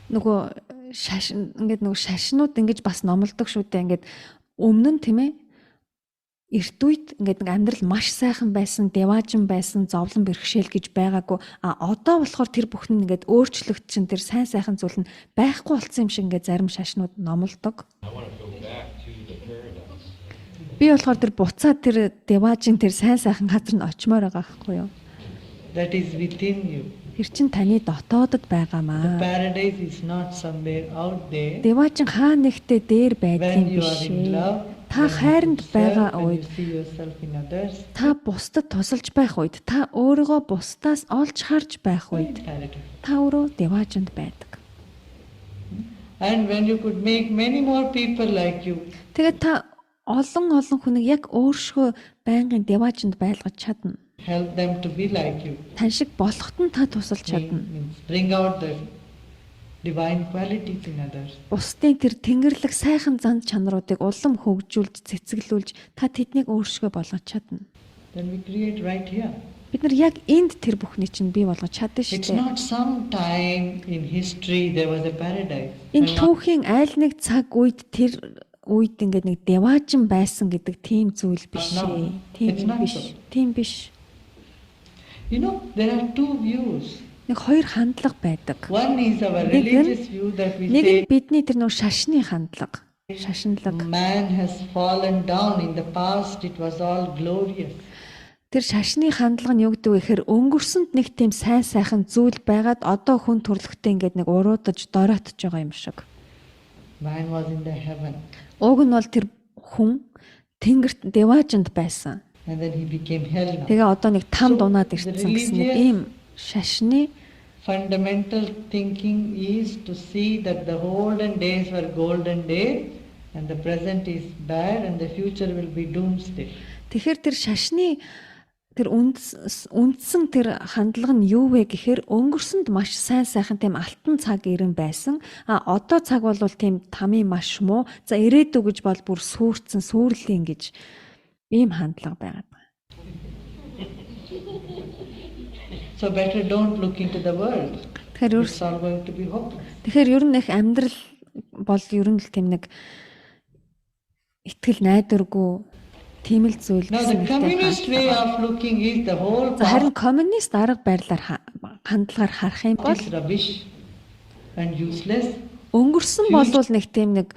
нөгөө шашин ингээд нөгөө шашнууд ингэж бас номлодог шүү дээ. Ингээд өмнө нь тийм ээ эрт үед ингээд нэг амьдрал маш сайхан байсан, деважин байсан, зовлон бэрхшээл гэж байгаагүй. Одоо болохоор тэр бүхэн нь ингээд өөрчлөгдсөн, тэр сайн сайхан зүйл нь байхгүй болсон юм шиг ингээд зарим шашнууд номлодог. Би болохоор тэр буцаад тэр деважин тэр сайн сайхан газар нь очимоор байгаа байхгүй юу? That is within you. Тэр чин таны дотоодод байгаамаа. The paradise is not somewhere out there. Деважин хаа нэгтээ дээр байдаг When юм you биш are in ээ. love, Та хайранд байгаа when you үед see yourself in others, та бусдад тусалж байх үед та өөрийгөө бусдаас олж харж байх үед paradise. та өөрөө деважинд байдаг. And when you could make many more people like you, Тэгээд та олон хүнийг яг өөршгөө байнгын деважинд байлгаж чадна. help them to be like you. Тань шиг болоход нь та тусалж чадна. Bring out the divine qualities in others. Бусдын тэр тэнгэрлэг сайхан зан чанаруудыг улам хөгжүүлж, цэцгэлүүлж та тэднийг өөршгөө болгож чадна. Then we create right here. Бид нар яг энд тэр бүхний чинь бий болгож чадна шүү It's дээ. not some time in history there was a paradise. Энэ түүхийн айл нэг цаг үед тэр үед ингээд нэг деважин байсан гэдэг тийм зүйл биш ээ. Тийм биш. You know, there are two views. Нэг хоёр хандлага байдаг. One is our religious view that we Нэг say нь бидний тэр нөх шашны хандлага. Шашинлаг. man has fallen down. In the past it was all glorious. Тэр шашны хандлага нь юу гэдэг вэ гэхээр өнгөрсөнд нэг тийм сайн сайхан зүйл байгаад одоо хүн төрлөختөө ингээд нэг уруудаж дороотж байгаа юм шиг. Man was in the heaven. Уг нь бол тэр хүн тэнгэрт деважинд байсан. And then he became hell now. Тэгээ одоо нэг там So, дунаад the ирсэн гэсэн нэг religious ийм шашны fundamental thinking is to see that the olden days were golden days and the present is bad and the future will be doomsday. Тэгэхээр тэр шашны тэр үндсэн тэр хандлага нь юу вэ гэхээр өнгөрсөнд маш сайн сайхан тийм алтан цаг ирэн байсан. Одоо цаг бол тийм тамийн маш муу. За ирээдүй гэж бол бүр сүрцэн сүрлийн гэж ийм хандлага байгаад байна. So better don't look into the world. Тэгэхээр It's all going to be hopeless. ер нь их амьдрал бол ер нь л тийм нэг итгэл найдваргүй тийм л зүйл Now the communist way of looking is the whole харин past коммунист арга барилаар хандлагаар харах юм бол is rubbish and useless. өнгөрсөн болвол нэг тийм нэг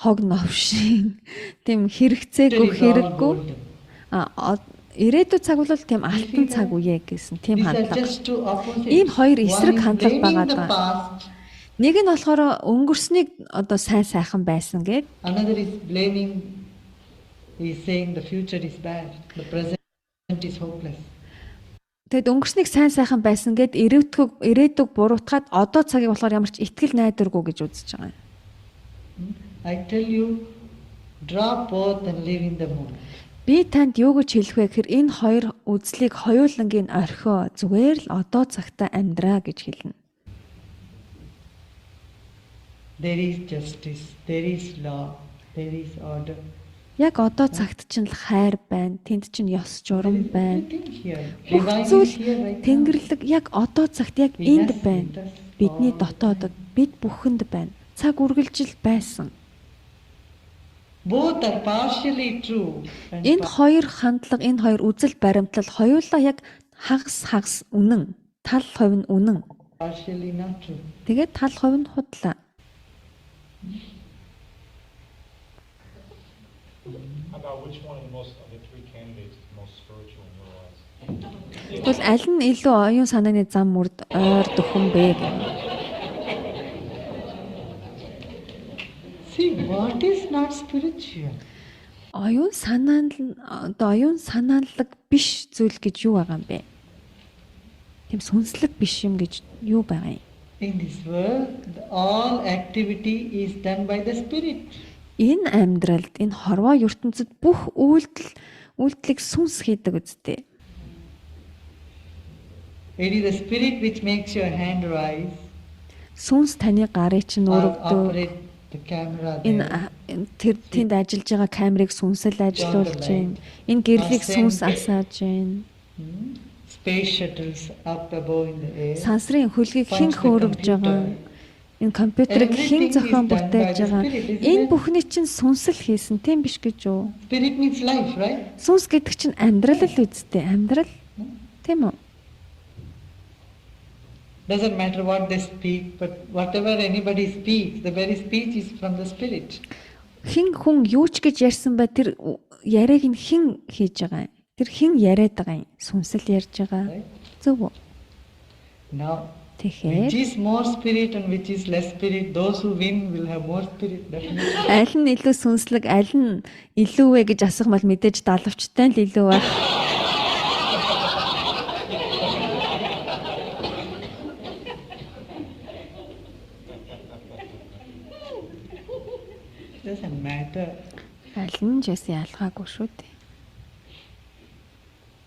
хог новшин тийм хэрэгцээгүй хэрэггүй ирээдүйн цаг бол тийм алтан цаг үе гэсэн тийм These are хандлага. just two opposites. Ийм хоёр эсрэг One is хандлага blaming байгаа the даа. past, Нэг нь болохоор өнгөрснийг одоо сайн сайхан байсан гэд another is blaming, is saying the future is bad, the present is hopeless. тэгэд өнгөрснийг сайн сайхан байсан гэд ирээдүг буруутгаад одоо цагийг болохоор ямар ч итгэл найдваргүй гэж үзэж байгаа юм. I tell you, drop both and live in the moment. Би танд юу гэж хэлэх вэ гэхээр энэ хоёр үзлийг хоёулангийн орхио зүгээр л одоо цагтаа амьдраа гэж хэлнэ. There is justice, there is law, there is order. Яг одоо цагт чинь л хайр байна, тэнд чинь ёс журам байна. Everything here. Бүх Divine is зүйл here right now. тэнгэрлэг яг одоо цагт яг энд байна. Бидний дотоодод бид бүхэнд байна. Цаг үргэлжил байсан. Both are partially true. and Энэ хоёр хандлага, энэ хоёр үзэл баримтлал хоёулаа яг хагас үнэн. Тал хувь нь үнэн. partially not true. Тэгээд тал хувь нь худлаа. How about which one of the three candidates is the most spiritual in your eyes? Тэгвэл аль нь илүү оюун санааны зам мөрд ойр дөхөн бэ гэх. See, what is not spiritual? Оюун санаалаг биш зүйл гэж юу байгаа юм бэ? Тийм сүнслэг биш юм гэж юу байгаа юм? In this world, all activity is done by the spirit. Энэ амьдралд, энэ хорвоо ертөнцид бүх үйлдэлийг сүнс хийдэг үстэй. It is the spirit which makes your hand rise, Сүнс таны гарыг чинь өргөдөг. operate the camera there. Энэ тэр тэнд ажиллаж байгаа камерыг сүнсэл ажилуулж байна. Энэ гэрлийг сүнс асааж байна. Space shuttles up above in the air. Сансрын хөлгийг хэн хөөргөж байгаа. Энэ компьютерыг хэн Everything зохион is done by бүтээж the байгаа. spirit, isn't Энэ it? бүхний чинь сүнсэл хийсэн тийм биш гэж үү? Spirit means life, right? Сүнс гэдэг чинь амьдрал л үсттэй. Амьдрал. Тийм үү? Doesn't matter what they speak, but whatever anybody speaks, the very speech is from the spirit. Хин хүн юу ч гэж ярьсан бай тэр яриаг нь хэн хийж байгаа юм? Тэр хэн яриад байгаа юм? Сүнсэл ярьж байгаа. Right? Зөв үү? Now, Тэгэхээр which is more spirit and which is less spirit, those who win will have more spirit, definitely. аль нь илүү сүнслэг, аль нь илүү вэ гэж асуумал мэдээж далавчтай л илүү байх. Doesn't matter. Аль нь ч яасан ялгаагүй шүү дээ.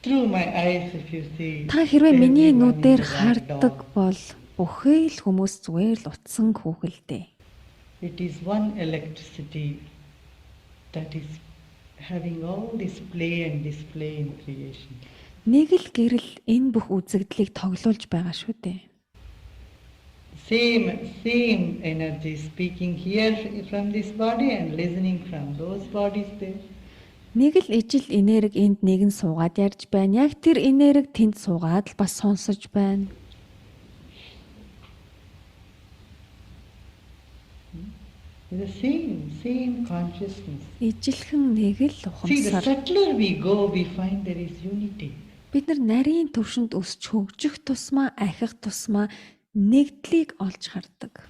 Through my eyes, if you see. Та хэрвээ миний everyone нүдээр is a хардаг dog. бол бүхий л хүмүүс зүгээр л утсан хүүхэлдээ. It is one electricity that is having all this play and display in creation. Нэг л гэрэл энэ бүх үзэгдлийг тоглуулж байгаа шүү дээ. Same energy speaking here from this body and listening from those bodies there. Нэг л ижил энерги энд нэгэн суугаад ярьж байна. Яг тэр энерги тэнд суугаад л бас сонсож байна. The same consciousness. Ижилхэн нэг л See, the ухамсар. subtler we go, we find there is unity. Бид нар нарийн төвшөнд өсч хөгжих тусмаа, ахих тусмаа нэгдлийг олж хардаг.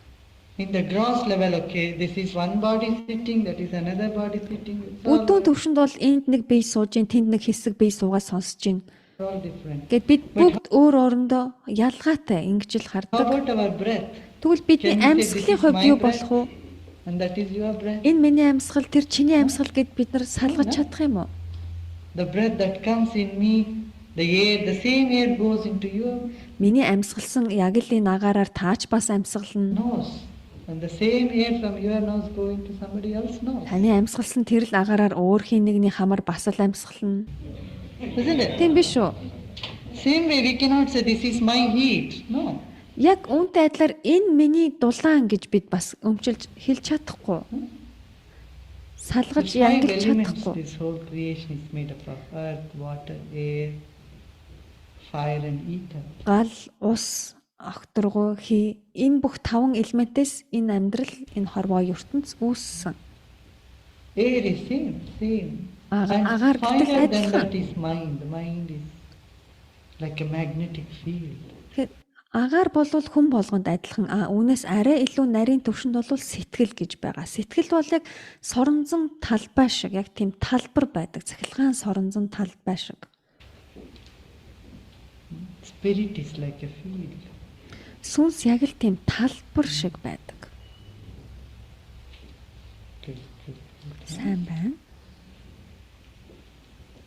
In the gross level, okay, this is one body sitting, that is another body sitting. It's all, Өдөө төвшөнд бол энд нэг бие сууж, тэнд нэг хэсэг бие суугаа сонсож байна. all different. Гэт бид бүгд өөр орондоо ялгаатай ингэж л How хардаг. about our breath? Тэгвэл бидний Can we say амьсгалын this is хувьд my юу breath? болох вэ? And that is your breath. Энэ миний амьсгал, тэр чиний амьсгал гэд бид нар салгаж чадах юм уу? The breath that comes in me, the air, the same air goes into your Миний амьсгалсан яг л энэ агаараар таач бас амьсгална. nose. And the same air from your nose go into somebody else's nose. Таны амьсгалсан тэр л агаараар өөр хин нэгний хамар бас л амьсгална. Isn't it? Тийм биш үү? Same way we cannot say this is my heat. No. Яг үүнтэй адилаар энэ миний дулаан гэж бид бас өмчилж хэлж чадахгүй. Салгаж The five янгалж elements, чадахгүй. this whole creation is made up of earth, water, air, fire and ether. Гал, ус, огторгоо, хий энэ бүх 5 элементээс энэ амьдрал, энэ хорвоо ертөнц үүссэн. Air is same. Агаар And гэтэл finer than адилхан. that is mind. The mind is like a magnetic field. Тэгэхээр агаар бол хүн болгонд адилхан. Үүнээс арай илүү нарийн төвшөнд бол сэтгэл гэж байгаа. Сэтгэл бол яг соронзон талбай шиг, яг тийм талбар байдаг. Цахилгаан соронзон талбай шиг. Spirit is like a field. Сүнс яг л тийм талбар шиг байдаг. Good. Сайн байна.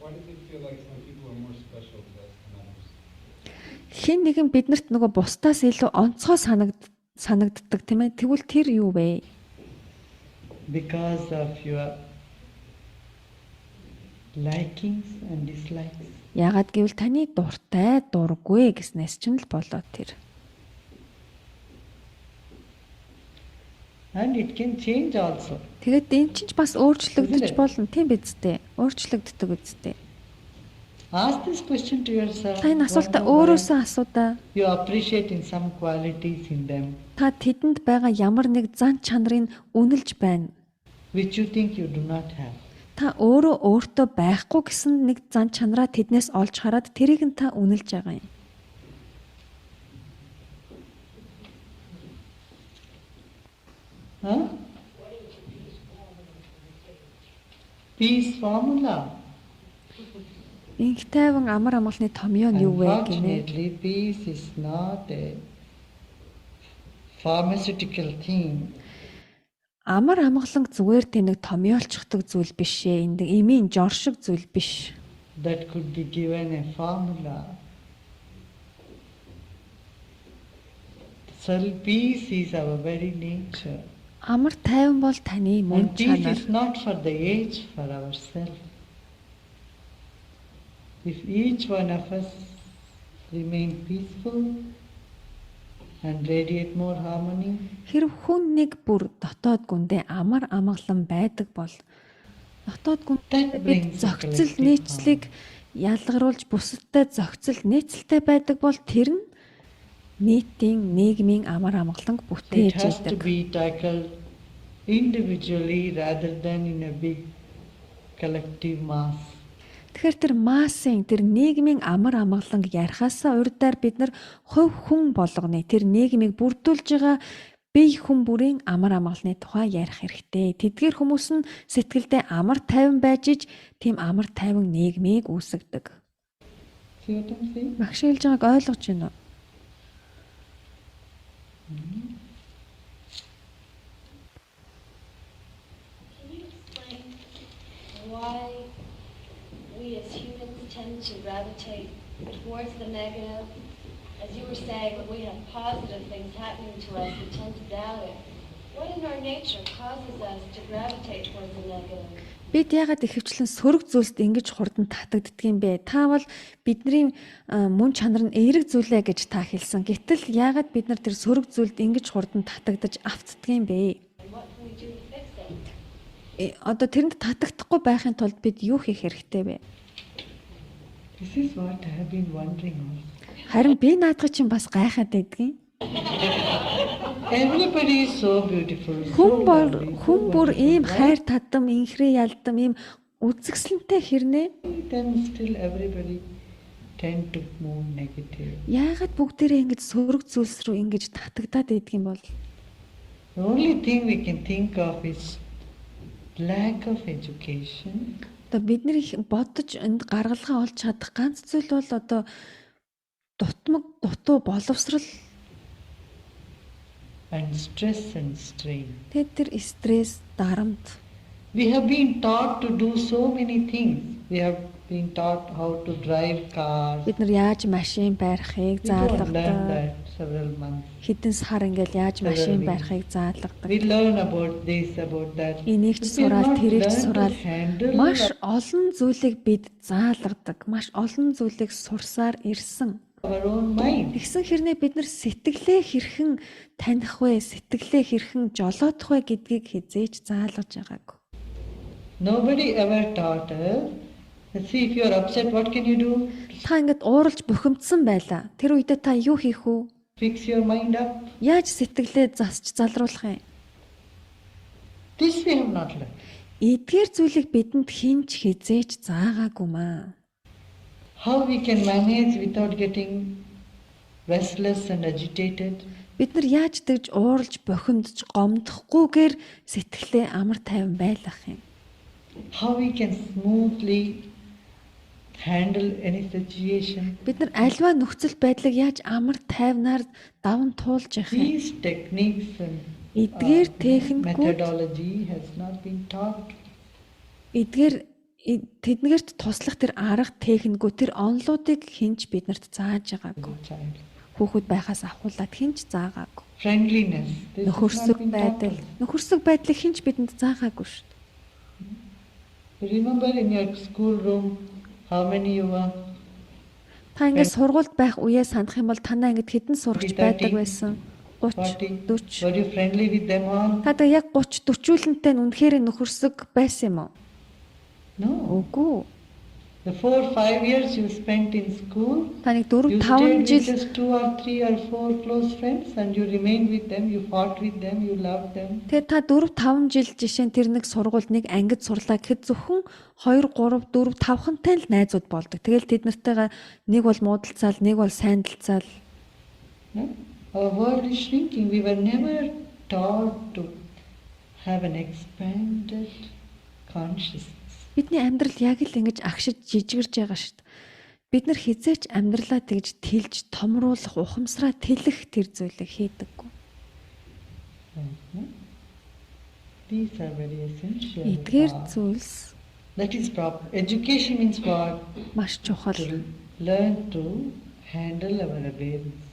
Why does it feel like some people are more special to us than others? Хэн нэгэн биднэрт нөгөө бусдаас илүү онцгой санагддаг тийм ээ. Тэгвэл тэр юу вэ? Because of your likings and dislikes. Яагаад гэвэл таны дуртай, дургүй гэснээс ч л болоо тэр. And it can change also. Тэгээд энэ чинь ч бас өөрчлөгдөж болно. Тийм биз дээ. Өөрчлөгддөг үсттэй. Ask this question to yourself. Та энэ асуултаа What өөрөөсөө асуудаа. you appreciate in some qualities in them, Та тэдэнд байгаа ямар нэг зан чанарыг үнэлж байна. which you think you do not have. Та өөрөө өөртөө байхгүй гэсэн нэг зан чанараа тэднээс олж хараад тэрийг нь та үнэлж байгаа юм. Huh? Peace formula. Инх тайван амар амгалны томьёо нь юу вэ гинэ? Unfortunately, peace is not a pharmaceutical thing. Амар амгалан зүгээр тэнэг томьёолчихдаг зүйл биш ээ. Энд эмийн жор шиг зүйл биш. That could be given a formula. Peace is our very nature. Амар тайван бол таны мөн And peace чанар. is not for the age, for ourselves. If each one of us remain peaceful, and radiate more harmony. Хэрв хүн нэг бүр дотоод гүндээ амар амгалан байдаг бол дотоод гүндээ That бид brings зохицол collective нийцлийг ялгаруулж бусадтай зохицол нийцэлтэй байдаг бол тэр нь нийтийн нийгмийн амар амгаланг So it бүтээж has to байдаг. be tackled individually rather than in a big collective mass. Тэгэхээр тэр массын тэр нийгмийн амар амгаланг ярихаасаа урьдаар бид нар хувь хүн болгоны тэр нийгмийг бүрдүүлж байгаа бие хүн бүрийн амар амгалны тухай ярих хэрэгтэй. Тэдгээр хүмүүс нь сэтгэлдээ амар тайван байж иж тийм амар тайван нийгмийг үүсгдэг. See what I'm saying? Багш хэлж байгааг ойлгож байна уу? Can you explain why we as humans tend to gravitate towards the negative? As you were saying, when we have positive things happening to us, we tend to doubt it. What in our nature causes us to gravitate towards the negative? Бид яагаад ихэвчлэн сөрөг зүйлд ингэж хурдан татагддаг юм бэ? Та бол бидний мөн чанар нь эерэг зүйлээ гэж та хэлсэн. Гэтэл яагаад бид нар тэр сөрөг зүйлд ингэж хурдан татагдаж автдаг юм бэ? And what can we do to fix it? Одоо тэрэнд татагдахгүй байхын тулд бид юу хийх хэрэгтэй вэ? This is what I have been wondering also. Харин би наадах чинь бас гайхаад байдгийн. Everybody is so beautiful. So lovely, so Хүн бүр ийм wonderful, хайр татам, инхрээ ялдам, ийм үзэгсэлэнтэй хэрнээ then still everybody tend to move negative. яагаад бүгдээрээ ингэж сөрөг зүйлс рүү ингэж татагдаад байдаг юм бол? The only thing we can think of is lack of education Одоо бид нар их бодож энд гаргалгаа олж чадах ганц зүйл бол одоо дутуу боловсрал and stress and strain. тэгээд тэр стресс, дарамт. We have been taught to do so many things. We have been taught how to drive cars. Бид нар яаж машин барихыг We don't learn заалгадаг. that several months. Хэдэн сар ингээл яаж машин барихыг заалгадаг. We learn about this, about that. Энийг ч But we have сураал, not тэрийг ч learned to сураал. handle Маш олон зүйлийг бид заалгадаг. Маш олон зүйлийг сурсаар ирсэн. our own mind. Тэгсэн хэрнээ бид нар сэтгэлээ хэрхэн таних вэ? Сэтгэлээ хэрхэн жолоодох вэ гэдгийг хизээж заалгаж байгаагүй. Nobody ever taught us. Let's see, if you are upset, what can you do? Та ингээд ууралж бухимдсан байлаа. Тэр үедээ та юу хийх вэ? Fix your mind up. Яаж сэтгэлээ засч залруулах юм? This we have not learned. Эдгээр зүйлийг бидэнд хинч хизээж заагаагүй маа. How we can manage without getting restless and agitated? Бид нар яаж тэгж ууралж бухимдж гомдохгүйгээр сэтгэлээ амар тайван байлгах юм? How we can smoothly handle any situation? Бид нар альва нөхцөл байдлыг яаж амар тайвнаар даван туулж явах юм? These techniques and Эдгээр техникүүд methodology has not been taught. тэднэрт туслах тэр арга техникүүд тэр онлуудыг хинч биднэрт зааж to байгаагүй. the child. Хүүхэд байхаас ахуулаад хинч заагаагүй. Friendliness. This has not Нөхөрсөг been taught байдал, us. нөхөрсөг байдлыг хинч бидэнд заагаагүй шүү дээ. Remember in your school room how many you were? Та ингээд сургуульд байх үеэ санах юм бол танаа ингээд хэдэн сурагч 30, байдаг байсан? 30, 40? 40. Were you friendly with them all? Та яг 30, 40-үүлэнтэй нь үнэхээр нөхөрсөг байсан юм уу? No. Үгүй. The 4-5 years you spent in school, Та нэг you 4-5 stayed with жил just 2 or 3 or 4 close friends and you remained with them, you fought with them, you loved them. тэгээ та 4-5 жил жишээ нь тэр нэг сургуульд нэг ангид сурлаа гэхэд зөвхөн 2 3 4 5хантай л найзууд болдог. Тэгэл тэд нартайгаа нэг бол муудалцаал, нэг бол сайндалцаал. No? Our world is shrinking. We were never taught to have an expanded consciousness. Бидний амьдрал яг л ингэж агшиж жижигэрж байгаа шүү дээ. Бид нар хизээч амьдралаа тэгж тэлж томруулах, ухамсараа тэлэх тэр зүйлийг хийдэггүй. No? These are very essential. Эдгээр зүйлс That is proper. Education means what? маш чухал. To learn to handle our awareness.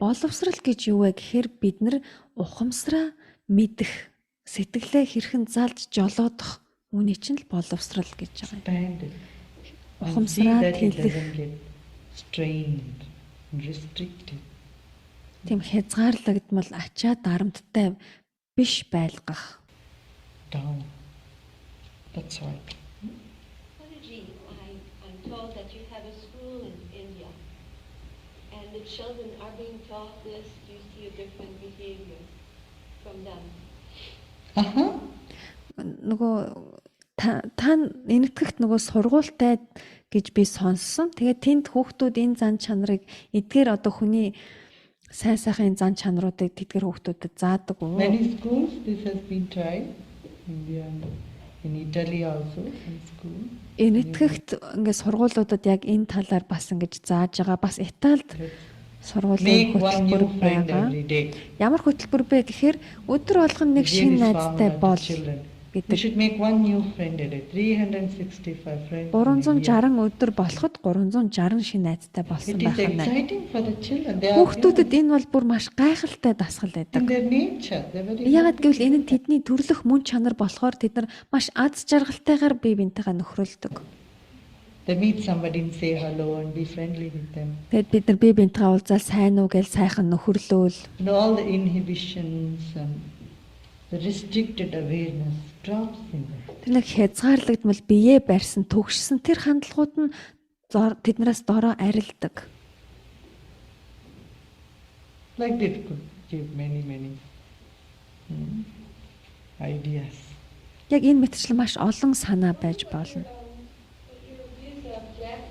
Боловсрал гэж юу вэ гэхээр бид нар ухамсараа мэдэх, сэтгэлээ хэрхэн залж жолоодох үүний чинь л боловсрал гэж байгаа юм. Expanded. And see Ухамсараа that it тэлэх. doesn't get strained and restricted. тийм хязгаарлагдмал ачаа дарамттай биш байлгах. Down. That's right. Swamiji, I'm told that you have a school in India, and the children are being taught this. Do you see a different behavior from them? Нөгөө та энэтхэгт нөгөө сургуультай гэж би сонссон. Тэгээд тэнд хүүхдүүд энэ зан чанарыг эдгээр одоо хүний сайн сайхан зан чанаруудыг тэдгээр хүүхдүүдэд заадаг уу? Many schools this has been tried. India and in Italy also in school. Энэтхэгт ингээд сургуулиудад яг энэ талаар бас ингэж зааж байгаа. Бас Италид сургуулийн Make one хөтөлбөр new friend байгаа. every day. Ямар хөтөлбөр бэ гэхээр өдөр болгон нэг Again, шинэ this найзтай farmer, бол the children. We гэдэг. should make one new friend a day. 365 friends. in a year. 360 өдөр болоход 360 шинэ найзтай болсон It is байх нь. exciting for the children. They are Хүүхдүүдэд энэ бол бүр маш гайхалтай дасгал in байдаг. their nature. They're very Яагаад happy. гэвэл энэ нь тэдний төрлөх мөн чанар болохоор тэд нар маш аз жаргалтайгаар бие биентэйгээ нөхрөлдөг. They meet somebody and say hello and be friendly with them. Тэгэд бид нар бие биентэйгээ уулзаад сайн уу гэж сайхан нөхөрлөөл. All the inhibitions and the restricted awareness drops in them. Тэр нэг хязгаарлагдмал биеэ барьсан төгссөн тэр хандлагууд нь тэднээс дороо арилдаг. Like this could give many ideas. Яг энэ мэтчлэн маш олон санаа байж болно. What your views of death,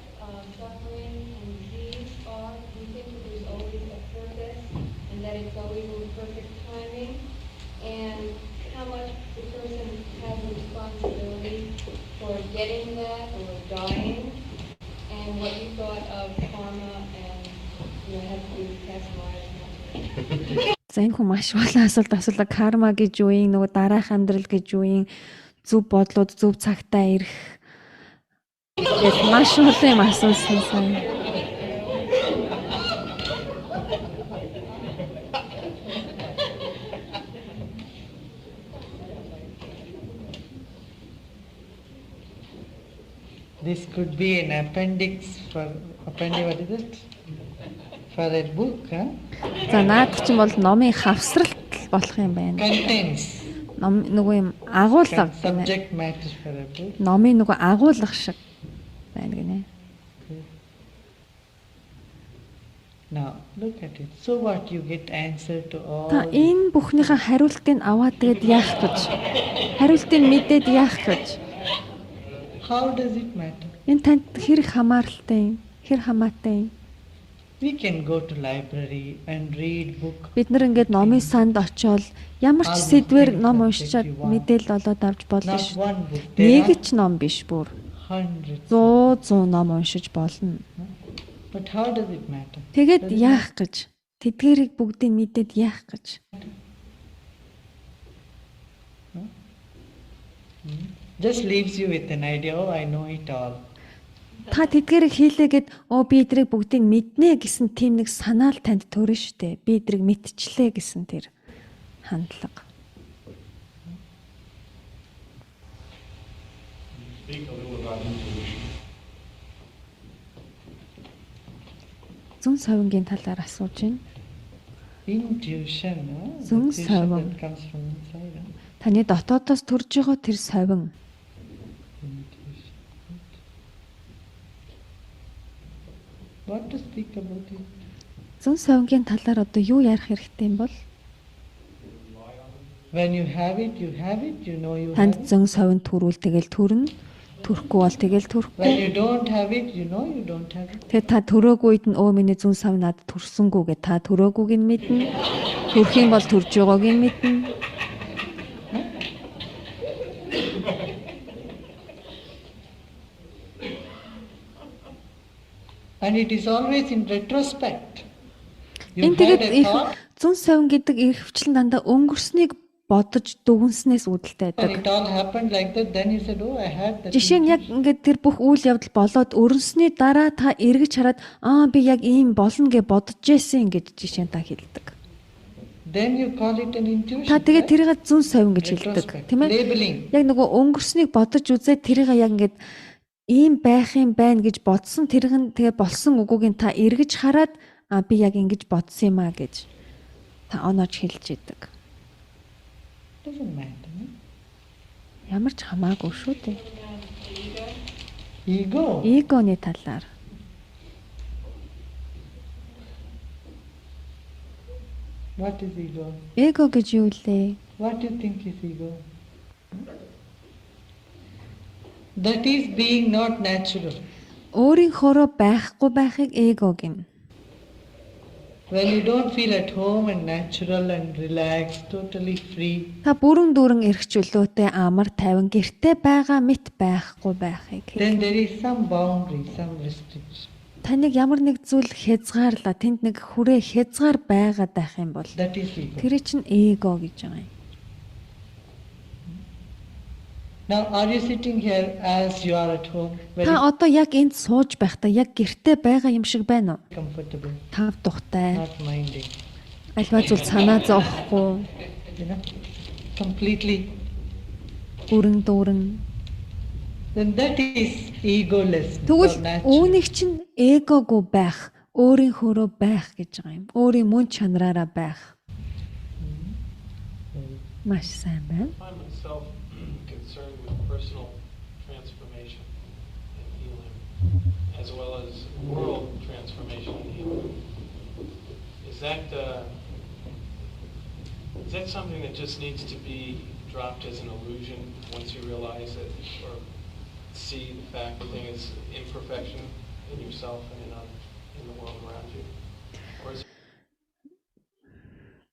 suffering, and disease are, you think that there's always a purpose, and that it's always in perfect timing, and how much the person has a responsibility for getting that or dying, and what you thought of karma and has to do with past lives. За энэ хүн маш олон асуулт асуулаа. Карма гэж юу юм, нөгөө дараах амьдрал гэж юу юм, зөв бодлууд зөв цагтаа ирэх. Гэт маш олон юм асуусан сайн. This could be an appendix for what is it? For a book, huh? За наадах чинь бол номын хавсралт болох юм байна. Contents. Ном нөгөө юм агуулга гэнэ. Subject matter for a book. Номын нөгөө агуулга шиг байна гинэ. Now look at it. So what you get answer to all. Та энэ бүхнийхээ хариултыг аваад тэгээд яах гэж? Хариултыг мэдээд яах гэж? How does it matter? Энэ танд хэрэг хамааралтай юм? Хэр хамаатай юм? We can go to library and read book. Бид нар ингээд номын санд очиод ямар ч сэдвэр ном уншичаад мэдээлэл олоод авч болно Not шүү. one book. There Нэг ч ном биш бүр. are hundreds. 100 ном уншиж болно. But how does it matter? Тэгээд яах гэж? Тэдгэрийг бүгдийг мэдээд яах гэж? Just leaves you with an idea. Oh, I know it all. Та тэдгэрийг хийлээгээд би эдрийг бүгдийг мэднэ гэсэн тийм нэг санаал танд төрнө штэ. Би эдрийг мэдчихлээ гэсэн тэр хандлага. Speak a little about intuition. Зүүн совингийн талаар асууж байна. Intuition, huh? Зүүн Intuition совин. that comes from inside. Huh? Таны дотоодоос төрж байгаа тэр совин. Intuition. What to speak about it? Зүүн совингийн талаар одоо юу ярих хэрэгтэй юм бол? When you have it, you have it. You know you have Танд it. зүүн совин төрүүл тэгэл төрнө. Төрөхгүй бол тэгэл When төрөхгүй. you don't have it, you know you don't have it. Тэгээ та төрөөгүй үед нь миний зүүн совин надад төрсөнгүү гэ та төрөөгүйг нь мэднэ. Төрөх юм бол төрж байгааг нь мэднэ. And it is always in retrospect. You Энэ had тэгээд a их thought зүүн совин гэдэг их хвчлэн дандаа өнгөрснийг бодож дүгнснээс үүдэлтэй and байдаг. it all happened like that. Then you said, oh, I had that. Жишээ нь яг ингээд тэр бүх үйл явдал болоод өрнсний дараа та эргэж хараад би яг ийм болно гэж бодож байсан гэж жишээ нь та хэлдэг. Then you call it an intuition. Та тэгээд right? тэрийг зүүн совин гэж хэлдэг. Retrospect. Тийм ээ? Labeling. Яг нөгөө өнгөрснийг бодож үзээд тэрийг яг ингээд ийм байх юм байна гэж бодсон тэрийг нь тэгээ болсон үгүйг нь та эргэж хараад би яг ингэж бодсон юм аа гэж та оноож хэлж идэг. Doesn't matter. No? Ямар ч хамаагүй шүү дээ. Ego. Эгоны талаар. What is ego? Эго гэж юу вэ? What do you think is ego? That is being not natural. Өөрийнхөөрөө байхгүй байхыг эго гэнэ. When you don't feel at home and natural and relaxed, totally free, Та бүрэн дүүрэн эрх чөлөөтэй амар тайван гэртээ байгаа мэт байхгүй байхыг. then there is some boundary, some restriction. Таныг ямар нэг зүйл хязгаарлаа, тэнд нэг хүрээ хязгаар байгаад байх юм бол That is ego. тэр чинь эго гэж байгаа юм. Now, are you sitting here as you are at home, very Та одоо яг энд сууж байхдаа яг гэртээ байгаа юм шиг байна уу? comfortable, Тав тухтай. not minding, Альва зүйл санаа зовхгүй, you know, completely? бүрэн дүүрэн. Then that is egoless. Тэгвэл үүнийг чинь эгогүй байх, өөрийнхөөрөө байх гэж байгаа юм. Өөрийн мөн чанараараа байх. Маш сайн байна. I find myself concerned with personal transformation and healing, as well as world transformation and healing. Is that something that just needs to be dropped as an illusion once you realize it, or see the fact that thing is imperfection in yourself and in the world around you? Or is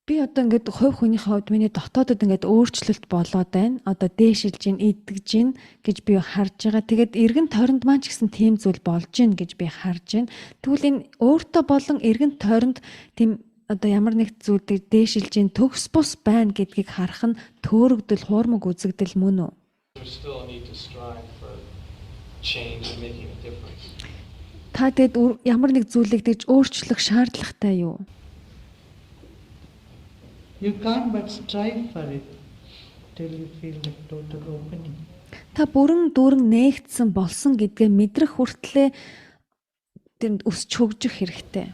Би одоо ингээд хувь хүний хувьд миний дотоодод ингээд өөрчлөлт болоод байна. Одоо дээшилж гин, идэж гин гэж би харж байгаа. Тэгээд эргэн тойронд маань ч гэсэн тийм зүйл болж гин гэж би харж байна. Тэгвэл энэ өөртөө болон эргэн тойронд тийм одоо ямар нэг зүйлийг дээшилж гин төгс бус байна гэдгийг харах нь төөрөгдөл, хуурмаг үзэгдэл мөн үү? there still a need to strive for change and making a difference? Та тэгээд ямар нэг зүйлийг тэгж өөрчлөх шаардлагатай юу? You can't but strive for it till you feel the total opening. Та бүрэн дүүрэн нээгдсэн болсон гэдгээ мэдрэх хүртлээр тэнд өсч хөгжих хэрэгтэй.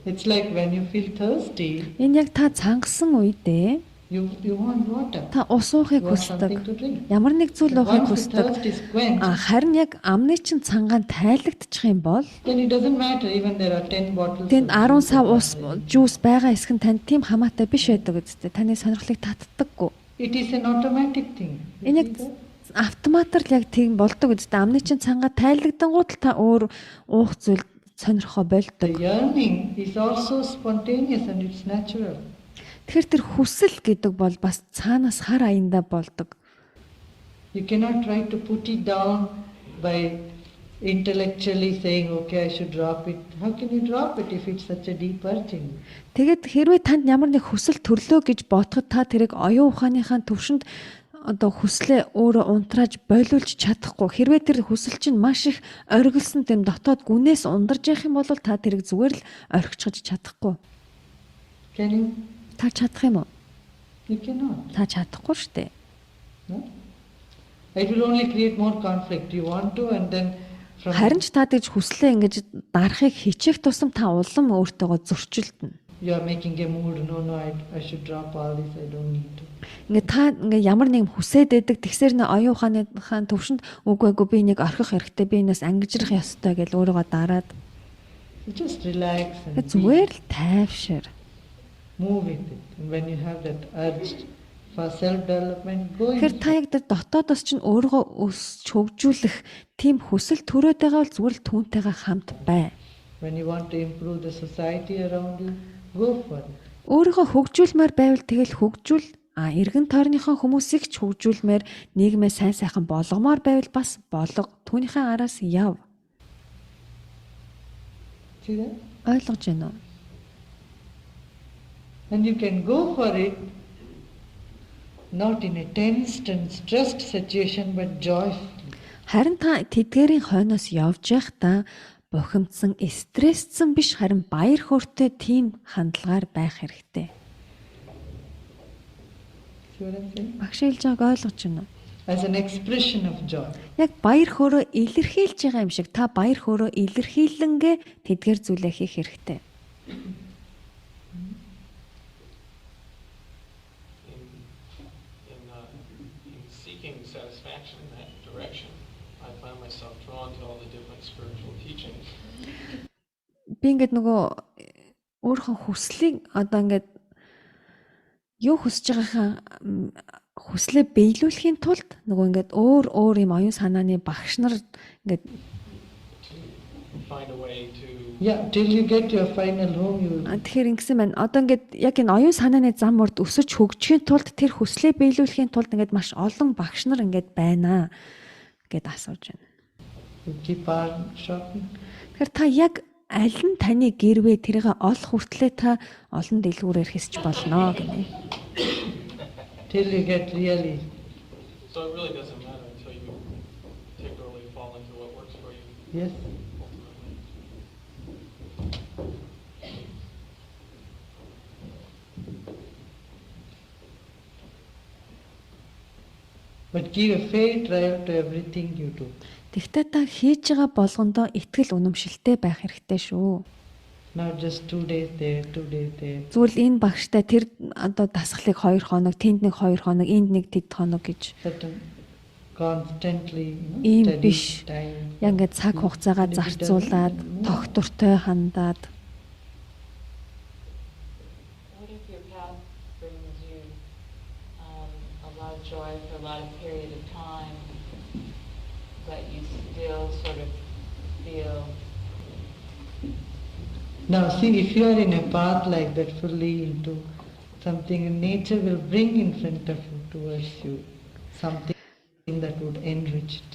It's like when you feel thirsty, Энэ яг та цангасан үедээ you want water. та ус уухыг You want something хүсдэг. to drink. Ямар нэг зүйл уухыг Once the thirst хүсдэг. is quenched, Харин яг амны чин цангаан тайлагдчих юм бол then it doesn't matter even there are 10 bottles. тэнд of 10 juice сав or ус whatever. жуус байгаа эсэх нь танд тийм хамаатай биш байдаг үсттэй. Таны сонирхлыг татдаггүй. It is an automatic thing. You Энэ яг see that? автоматар л яг тийм болдог үсттэй. Амны чин цангаа тайлагдангууд л та өөр уух зүйл сонирхоо The болдог. yearning is also spontaneous and it's natural. Тэгэхээр тэр хүсэл гэдэг бол бас цаанаас хар аяндаа болдог. You cannot try to put it down by intellectually saying, okay, I should drop it. How can you drop it if it's such a deep urging? Тэгээд хэрвээ танд ямар нэг хүсэл төрлөө гэж бодоход та тэрийг оюун ухааныхаа төвшөнд одоо хүслээ өөрөө унтрааж болиулж чадахгүй. Хэрвээ тэр хүсэл чинь маш их оргилсон тэм дотоод гүнээс ундарж явах юм бол та тэрийг зүгээр л орхичж чадахгүй. Can you? Та чадах юм уу? You cannot. Та чадахгүй шүү дээ. No? It will only create more conflict. You want to and then from Харин ч та тэгж хүслээ ингэж дарахыг хичээх тусам та улам өөртөөгөө зөрчилдөнө. you are making a mood. No, I should drop all this. I don't need to. Ингээ та ингээ ямар нэгэн хүсээд байдаг тэгсэр нэ оюун ухааныхаа төвшөнд үгүй би энийг орхих хэрэгтэй, би энэс ангижрах ёстой гэж өөрийгөө дараад You just relax and be, зүгээр л тайвшир. move with it. And when you have that urge for self-development, go Тэгэхээр in. та яг тэр дотоодос чинь өөрийгөө өсч хөгжүүлэх тийм хүсэл төрөөд байгаа бол зүгээр л түүнтэйгээ хамт бай. When you want to improve the society around you, go for it. Өөрийгөө хөгжүүлмээр байвал тэгэл хөгжүүл. Эргэн тойрныхоо хүмүүсийг ч хөгжүүлмээр нийгмээ сайн сайхан болгомоор байвал бас болго. Түүнийхээ араас яв. See that? Ойлгож байна уу? And you can go for it not in a tensed and stressed situation but joyfully. Харин та тэдгээрийн хойноос явж байхдаа бухимдсан, стрессцэн биш харин баяр хөөртэй тийм хандлагаар байх хэрэгтэй. See what I'm saying? Багш хэлж байгааг ойлгож байна уу? As an expression of joy. Яг баяр хөөрөө илэрхийлж байгаа юм шиг та баяр хөөрөө илэрхийлэнгээ тэдгээр зүйлээ хийх хэрэгтэй. satisfaction in that direction, I find myself drawn to all the different spiritual teachings. Би ингээд нөгөө өөрийнхөө хүслийг одоо ингээд юу хүсэж байгаахан хүслээ биелүүлэхийн тулд нөгөө ингээд өөр юм оюун санааны багш нар ингээд Find a way to Yeah, till you get your final home, you will. тэгэхээр ингэсэн байна. Одоо ингээд яг энэ оюун санааны зам урд өсөж хөгжихийн тулд тэр хүслээ биелүүлэхийн тулд ингээд маш олон багш нар ингээд байна гэд асууж байна. You keep on shopping. Тэгэхээр та яг аль нь таны гэрвээ тэрийг олох хүртлээр та олон дэлгүүрээр хэсч болно гэнэ. Till you get really. So it really doesn't matter until you particularly fall into what works for you. Yes. But give a fair trial to everything you do. Тэгтээ та хийж байгаа болгондоо итгэл үнэмшилтэй байх хэрэгтэй шүү. Not just 2 days there, 2 days there. Зүгээр л энэ багштай тэр одоо дасгалыг 2 хоног, тэнд нэг 2 хоног, энд нэг тэд хоног гэж Certain constantly ийм study биш. time. Яг ингээд цаг хугацаагаа зарцуулаад, тогтвортой хандаад What if your path brings you a lot of joy for a lot of period of time, but you still sort of feel Now see, if you are in a path like that, fully into something, nature will bring in front of you, towards you, something that would enrich it.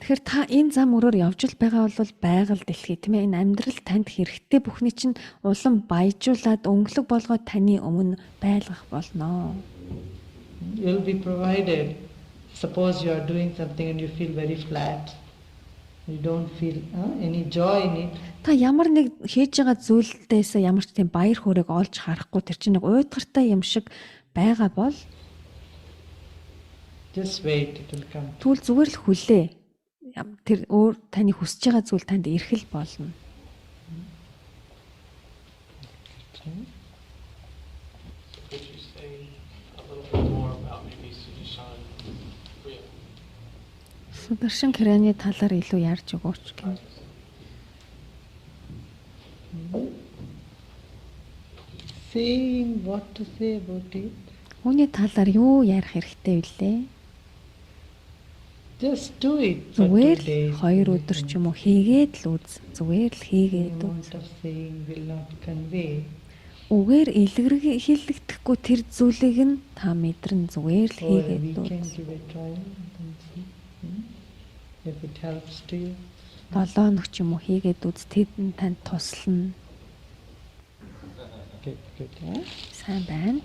тэгэхээр та энэ зам өрөөр явж л байгаа бол байгаль дэлхий тийм ээ энэ амьдрал танд хэрэгтэй бүхний чинь улам баяжуулаад өнгөлөг болгоод таны өмнө байлгах болно. You'll be provided. Suppose you are doing something and you feel very flat. You don't feel any joy in it. Та ямар нэг хийж байгаа зүйлдээс ямар ч тийм баяр хөөргийг олж харахгүй тэр чинь нэг уйдгартай юм шиг байгаа бол Just wait, it will come. тэгвэл зүгээр л хүлээ. Тэр өөр таны хүсэж байгаа зүйл танд ирэх л болно. Could you say a little bit more about maybe Sudishan Kriya? Сударшин кряны талаар илүү ярьж өгөөч гэнэ. Saying what to say about it. Үүний талаар юу ярих хэрэгтэй вүлээ? Just do it for 2 Зүгээр days. л 2 өдөр ч юм уу хийгээд л үз. Зүгээр л хийгээд үз. Amount of saying will not convey. Үгээр илэрхийлэгдэхгүй тэр зүйлийг нь та мэдэрн зүгээр л For a хийгээд weekend, үз. give a try and see if it helps to you. 7 хоног ч юм уу хийгээд үз. Тэд нь танд туслана. Good, good. Huh? Сайн байна.